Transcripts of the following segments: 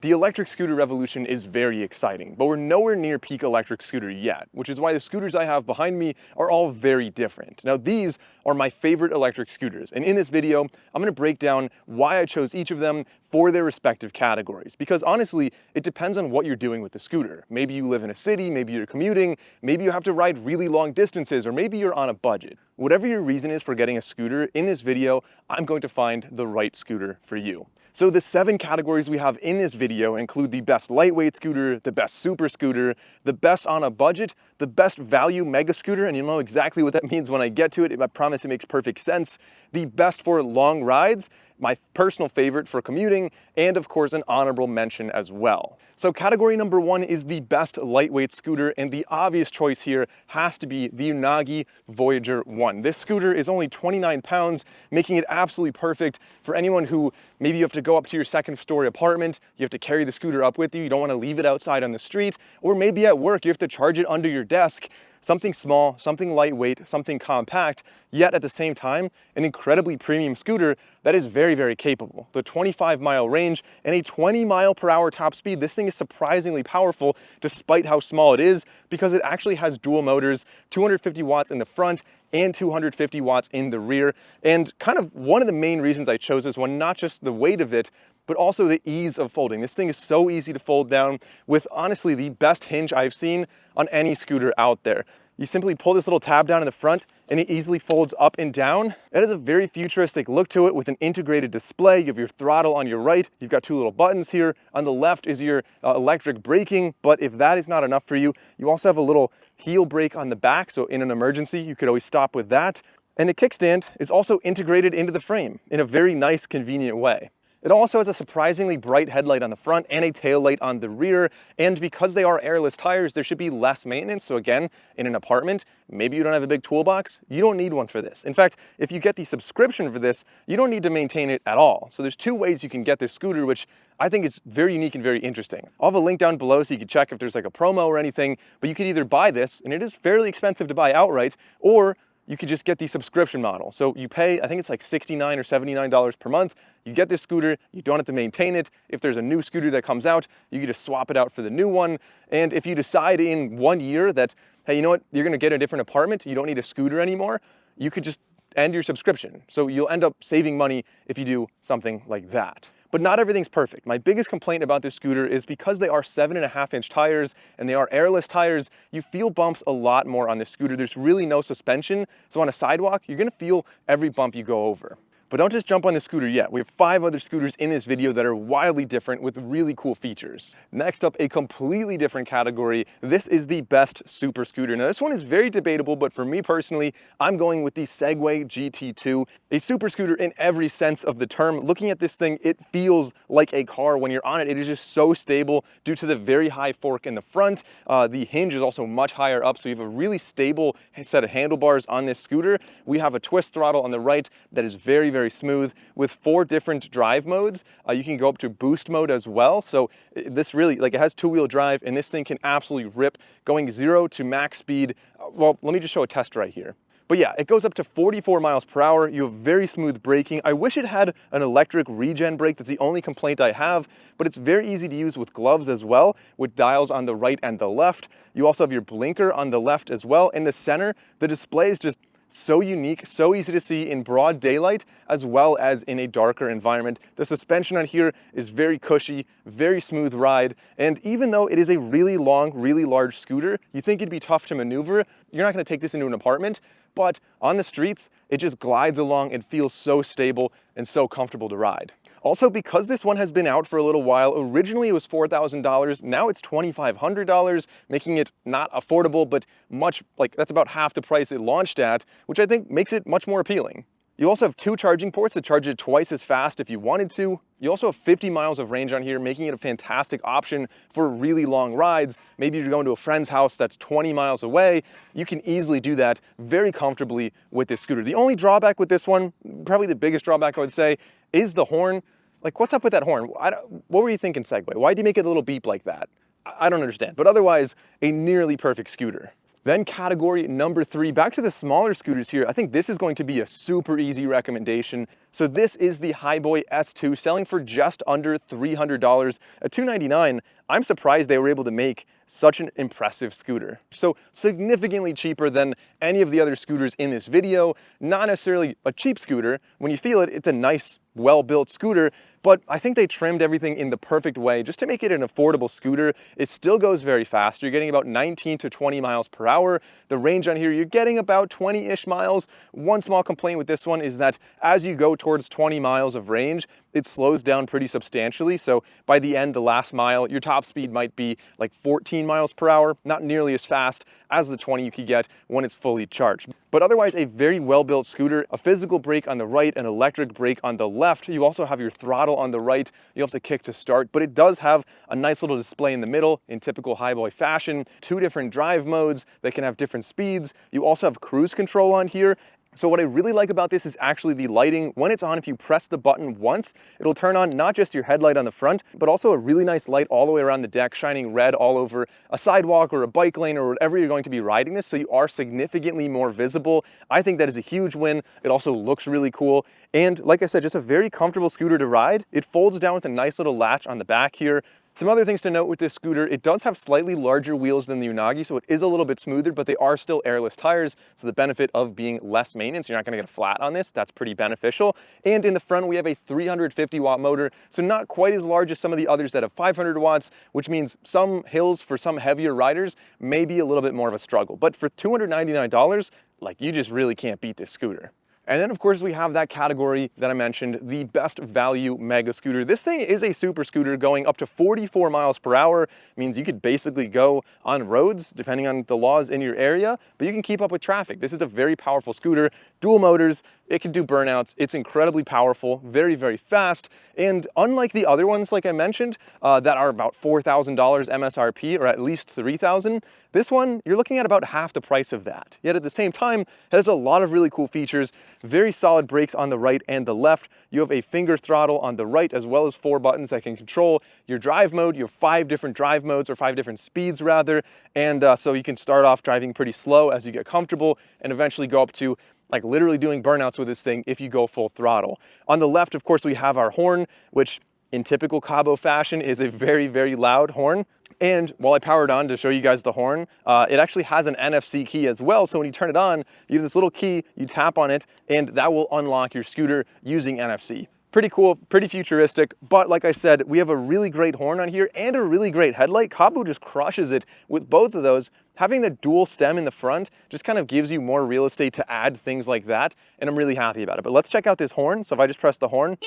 The electric scooter revolution is very exciting, but we're nowhere near peak electric scooter yet, which is why the scooters I have behind me are all very different. Now, these are my favorite electric scooters, and in this video, I'm going to break down why I chose each of them for their respective categories. Because honestly, it depends on what you're doing with the scooter. Maybe you live in a city, maybe you're commuting, maybe you have to ride really long distances, or maybe you're on a budget. Whatever your reason is for getting a scooter, in this video, I'm going to find the right scooter for you. So the 7 categories we have in this video include the best lightweight scooter, the best super scooter, the best on a budget, the best value mega scooter, and you'll know exactly what that means when I get to it. I promise it makes perfect sense. The best for long rides, my personal favorite for commuting, and of course an honorable mention as well. So category number 1 is the best lightweight scooter, and the obvious choice here has to be the Unagi Voyager 1. This scooter is only 29 pounds, making it absolutely perfect for anyone who maybe you have to go up to your second-story apartment, you have to carry the scooter up with you, you don't want to leave it outside on the street, or maybe at work you have to charge it under your desk. Something small, something lightweight, something compact, yet at the same time, an incredibly premium scooter that is very, very capable. The 25-mile range and a 20-mile-per-hour top speed, this thing is surprisingly powerful despite how small it is, because it actually has dual motors, 250 watts in the front and 250 watts in the rear. And kind of one of the main reasons I chose this one, not just the weight of it, but also the ease of folding. This thing is so easy to fold down with honestly the best hinge I've seen on any scooter out there. You simply pull this little tab down in the front and it easily folds up and down. It has a very futuristic look to it with an integrated display. You have your throttle on your right. You've got 2 little buttons here. On the left is your electric braking, but if that is not enough for you, you also have a little heel brake on the back. So in an emergency, you could always stop with that. And the kickstand is also integrated into the frame in a very nice, convenient way. It also has a surprisingly bright headlight on the front and a tail light on the rear, and because they are airless tires, there should be less maintenance. So again, in an apartment, maybe you don't have a big toolbox, you don't need one for this. In fact, if you get the subscription for this, you don't need to maintain it at all. So there's 2 ways you can get this scooter, which I think is very unique and very interesting. I'll have a link down below so you can check if there's like a promo or anything, but you could either buy this, and it is fairly expensive to buy outright, or you could just get the subscription model. So you pay, I think it's like $69 or $79 per month. You get this scooter, you don't have to maintain it. If there's a new scooter that comes out, you can just swap it out for the new one. And if you decide in 1 year that, hey, you know what, you're gonna get a different apartment, you don't need a scooter anymore, you could just end your subscription. So you'll end up saving money if you do something like that. But not everything's perfect. My biggest complaint about this scooter is because they are 7.5-inch tires and they are airless tires, you feel bumps a lot more on this scooter. There's really no suspension. So on a sidewalk, you're gonna feel every bump you go over. But don't just jump on the scooter yet. We have 5 other scooters in this video that are wildly different with really cool features. Next up, a completely different category. This is the best super scooter. Now this one is very debatable, but for me personally, I'm going with the Segway GT2, a super scooter in every sense of the term. Looking at this thing, it feels like a car when you're on it. It is just so stable due to the very high fork in the front. The hinge is also much higher up, so you have a really stable set of handlebars on this scooter. We have a twist throttle on the right that is very, very smooth with 4 different drive modes. You can go up to boost mode as well. So this really, like, it has 2-wheel drive, and this thing can absolutely rip going 0 to max speed. Well, let me just show a test right here. But yeah, it goes up to 44 miles per hour. You have very smooth braking. I wish it had an electric regen brake. That's the only complaint I have, but it's very easy to use with gloves as well, with dials on the right and the left. You also have your blinker on the left as well. In the center, the display is just so unique, so easy to see in broad daylight as well as in a darker environment. The suspension on here is very cushy, very smooth ride, and even though it is a really long, really large scooter, you think it'd be tough to maneuver, you're not gonna take this into an apartment, but on the streets, it just glides along and feels so stable and so comfortable to ride. Also, because this one has been out for a little while, originally it was $4,000, now it's $2,500, making it not affordable, but much, like, that's about half the price it launched at, which I think makes it much more appealing. You also have 2 charging ports to charge it twice as fast if you wanted to. You also have 50 miles of range on here, making it a fantastic option for really long rides. Maybe you're going to a friend's house that's 20 miles away. You can easily do that very comfortably with this scooter. The only drawback with this one, probably the biggest drawback I would say, is the horn. Like, what's up with that horn? What were you thinking, Segway? Why do you make it a little beep like that? I don't understand. But otherwise, a nearly perfect scooter. Then category number 3, back to the smaller scooters here. I think this is going to be a super easy recommendation. So this is the Highboy S2, selling for just under $300 at $299. I'm surprised they were able to make such an impressive scooter. So significantly cheaper than any of the other scooters in this video. Not necessarily a cheap scooter. When you feel it, it's a nice, well-built scooter, but I think they trimmed everything in the perfect way just to make it an affordable scooter. It still goes very fast. You're getting about 19 to 20 miles per hour. The range on here, you're getting about 20-ish miles. One small complaint with this one is that as you go towards 20 miles of range, it slows down pretty substantially. So by the end, the last mile, your top speed might be like 14 miles per hour, not nearly as fast as the 20 you could get when it's fully charged. But otherwise, a very well-built scooter, a physical brake on the right, an electric brake on the left. You also have your throttle on the right. You have to kick to start, but it does have a nice little display in the middle in typical Highboy fashion. 2 different drive modes that can have different speeds. You also have cruise control on here. So what I really like about this is actually the lighting. When it's on, if you press the button once, it'll turn on not just your headlight on the front, but also a really nice light all the way around the deck, shining red all over a sidewalk or a bike lane or whatever you're going to be riding this, so you are significantly more visible. I think that is a huge win. It also looks really cool. And like I said, just a very comfortable scooter to ride. It folds down with a nice little latch on the back here. Some other things to note with this scooter, it does have slightly larger wheels than the Unagi, so it is a little bit smoother, but they are still airless tires, so the benefit of being less maintenance, you're not gonna get a flat on this, that's pretty beneficial. And in the front, we have a 350 watt motor, so not quite as large as some of the others that have 500 watts, which means some hills for some heavier riders may be a little bit more of a struggle. But for $299, like, you just really can't beat this scooter. And then of course we have that category that I mentioned, the best value mega scooter. This thing is a super scooter going up to 44 miles per hour. Means you could basically go on roads depending on the laws in your area, but you can keep up with traffic. This is a very powerful scooter, dual motors, it can do burnouts. It's incredibly powerful, very, very fast. And unlike the other ones, like I mentioned, that are about $4,000 MSRP or at least $3,000, this one, you're looking at about half the price of that. Yet at the same time, it has a lot of really cool features, very solid brakes on the right and the left. You have a finger throttle on the right, as well as 4 buttons that can control your drive mode. You have 5 different drive modes, or 5 different speeds rather. And so you can start off driving pretty slow as you get comfortable and eventually go up to like literally doing burnouts with this thing if you go full throttle. On the left, of course, we have our horn, which in typical Cabo fashion is a very, very loud horn. And while I powered on to show you guys the horn, it actually has an NFC key as well. So when you turn it on, you have this little key, you tap on it, and that will unlock your scooter using NFC. Pretty cool, pretty futuristic, but like I said, we have a really great horn on here and a really great headlight. Cabo just crushes it with both of those. Having the dual stem in the front just kind of gives you more real estate to add things like that, and I'm really happy about it. But let's check out this horn. So if I just press the horn,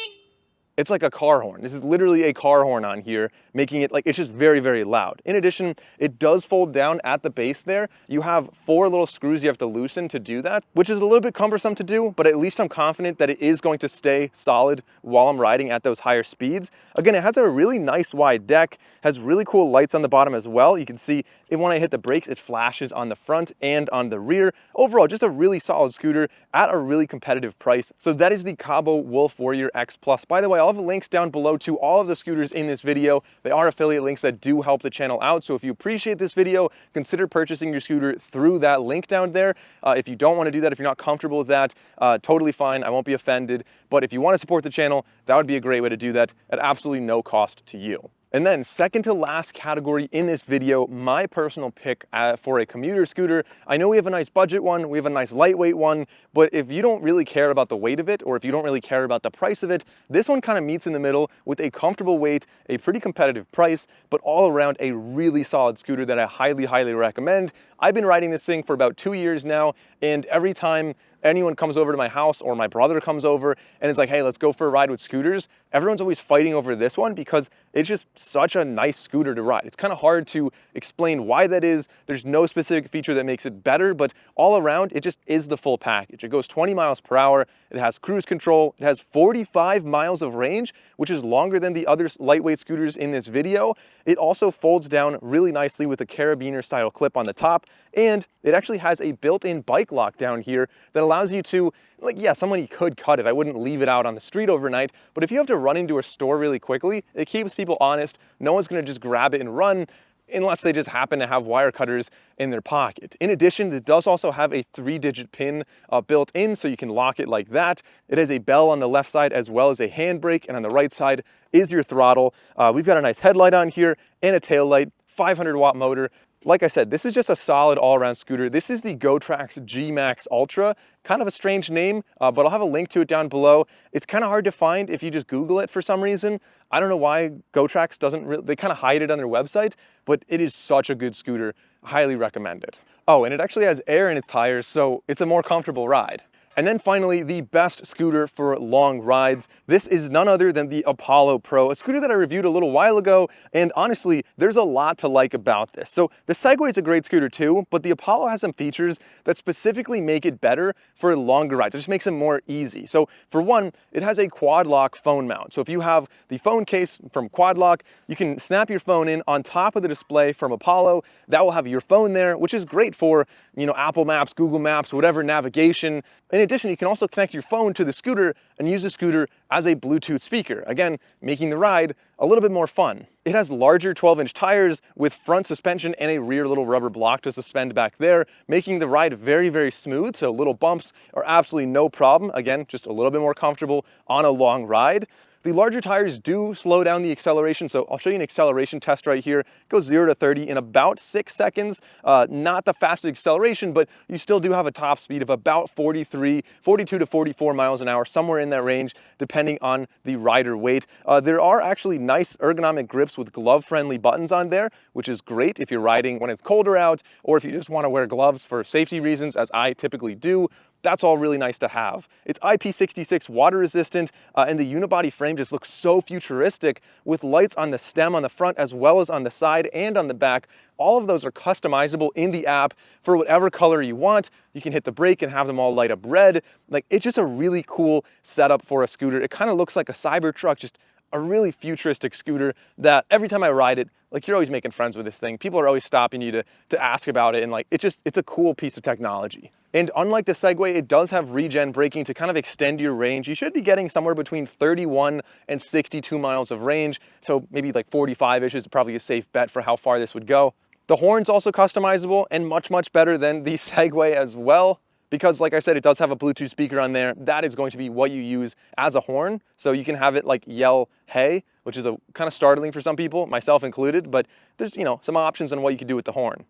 it's like a car horn. This is literally a car horn on here, making it like, it's just very, very loud. In addition, it does fold down at the base there. You have 4 little screws you have to loosen to do that, which is a little bit cumbersome to do, but at least I'm confident that it is going to stay solid while I'm riding at those higher speeds. Again, it has a really nice wide deck, has really cool lights on the bottom as well. You can see when I hit the brakes, it flashes on the front and on the rear. Overall, just a really solid scooter at a really competitive price. So that is the Cabo Wolf Warrior X Plus. By the way, I'll have links down below to all of the scooters in this video. They are affiliate links that do help the channel out. So if you appreciate this video, consider purchasing your scooter through that link down there. If you don't want to do that, if you're not comfortable with that, totally fine. I won't be offended. But if you want to support the channel, that would be a great way to do that at absolutely no cost to you. And then second to last category in this video, my personal pick for a commuter scooter. I know we have a nice budget one, we have a nice lightweight one, but if you don't really care about the weight of it, or if you don't really care about the price of it, this one kind of meets in the middle with a comfortable weight, a pretty competitive price, but all around a really solid scooter that I highly, highly recommend. I've been riding this thing for about 2 years now, and every time anyone comes over to my house or my brother comes over and it's like, hey, let's go for a ride with scooters, everyone's always fighting over this one because it's just such a nice scooter to ride. It's kind of hard to explain why that is. There's no specific feature that makes it better, but all around, it just is the full package. It goes 20 miles per hour. It has cruise control. It has 45 miles of range, which is longer than the other lightweight scooters in this video. It also folds down really nicely with a carabiner style clip on the top, and it actually has a built-in bike lock down here that allows you to, like, yeah, somebody could cut it. I wouldn't leave it out on the street overnight, but if you have to run into a store really quickly, it keeps people honest. No one's gonna just grab it and run. unless they just happen to have wire cutters in their pocket. In addition, it does also have a 3-digit pin built in, so you can lock it like that. It has a bell on the left side as well as a handbrake, and on the right side is your throttle. We've got a nice headlight on here and a tail light, 500-watt motor. Like I said, this is just a solid all-around scooter. This is the GoTrax G-Max Ultra. Kind of a strange name, but I'll have a link to it down below. It's kind of hard to find if you just Google it for some reason. I don't know why GoTrax doesn't really, they kind of hide it on their website, but it is such a good scooter. Highly recommend it. Oh, and it actually has air in its tires, so it's a more comfortable ride. And then finally, the best scooter for long rides. This is none other than the Apollo Pro, a scooter that I reviewed a little while ago, and honestly, there's a lot to like about this. So the Segway is a great scooter too, but the Apollo has some features that specifically make it better for longer rides. It just makes it more easy. So for one, it has a quad lock phone mount. So if you have the phone case from Quad Lock, you can snap your phone in on top of the display from Apollo. That will have your phone there, which is great for, you know, Apple Maps, Google Maps, whatever navigation. In addition, you can also connect your phone to the scooter and use the scooter as a Bluetooth speaker, again, making the ride a little bit more fun. It has larger 12-inch tires with front suspension and a rear little rubber block to suspend back there, making the ride very, very smooth, so little bumps are absolutely no problem. Again, just a little bit more comfortable on a long ride. The larger tires do slow down the acceleration, so I'll show you an acceleration test right here. It goes 0 to 30 in about 6 seconds. Not the fastest acceleration, but you still do have a top speed of about 42 to 44 miles an hour, somewhere in that range, depending on the rider weight. There are actually nice ergonomic grips with glove-friendly buttons on there, which is great if you're riding when it's colder out, or if you just want to wear gloves for safety reasons, as I typically do. That's all really nice to have. It's IP66 water resistant, and the unibody frame just looks so futuristic with lights on the stem on the front as well as on the side and on the back. All of those are customizable in the app for whatever color you want. You can hit the brake and have them all light up red. Like, it's just a really cool setup for a scooter. It kind of looks like a Cybertruck, just a really futuristic scooter that every time I ride it, like, you're always making friends with this thing. People are always stopping you to ask about it, and like, it's a cool piece of technology. And unlike the Segway, it does have regen braking to kind of extend your range. You should be getting somewhere between 31 and 62 miles of range, so maybe like 45-ish is probably a safe bet for how far this would go. The horn's also customizable and much, much better than the Segway as well, because like I said, it does have a Bluetooth speaker on there. That is going to be what you use as a horn, so you can have it like yell, "Hey," which is a kind of startling for some people, myself included, but there's, you know, some options on what you can do with the horn.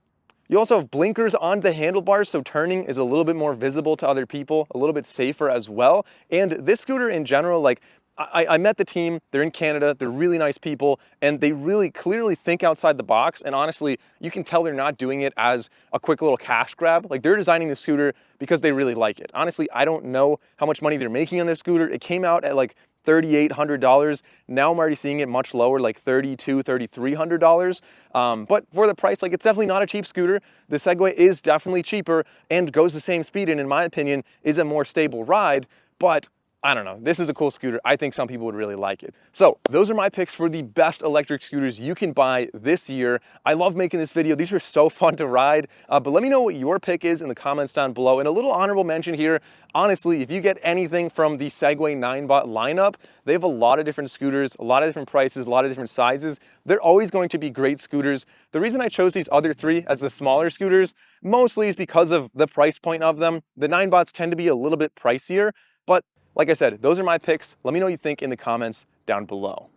You also have blinkers on the handlebars, so turning is a little bit more visible to other people, a little bit safer as well. And this scooter in general, like, I met the team, they're in Canada, they're really nice people, and they really clearly think outside the box, and honestly, you can tell they're not doing it as a quick little cash grab. Like, they're designing the scooter because they really like it. Honestly, I don't know how much money they're making on this scooter. It came out at like $3,800. Now I'm already seeing it much lower, like $3,200, $3,300. But for the price, like, it's definitely not a cheap scooter. The Segway is definitely cheaper and goes the same speed, and in my opinion, is a more stable ride, but I don't know, this is a cool scooter. I think some people would really like it. So those are my picks for the best electric scooters you can buy this year. I love making this video. These were so fun to ride, but let me know what your pick is in the comments down below. And a little honorable mention here, honestly, if you get anything from the Segway 9-bot lineup, they have a lot of different scooters, a lot of different prices, a lot of different sizes. They're always going to be great scooters. The reason I chose these other three as the smaller scooters mostly is because of the price point of them. The 9-bots tend to be a little bit pricier, but like I said, those are my picks. Let me know what you think in the comments down below.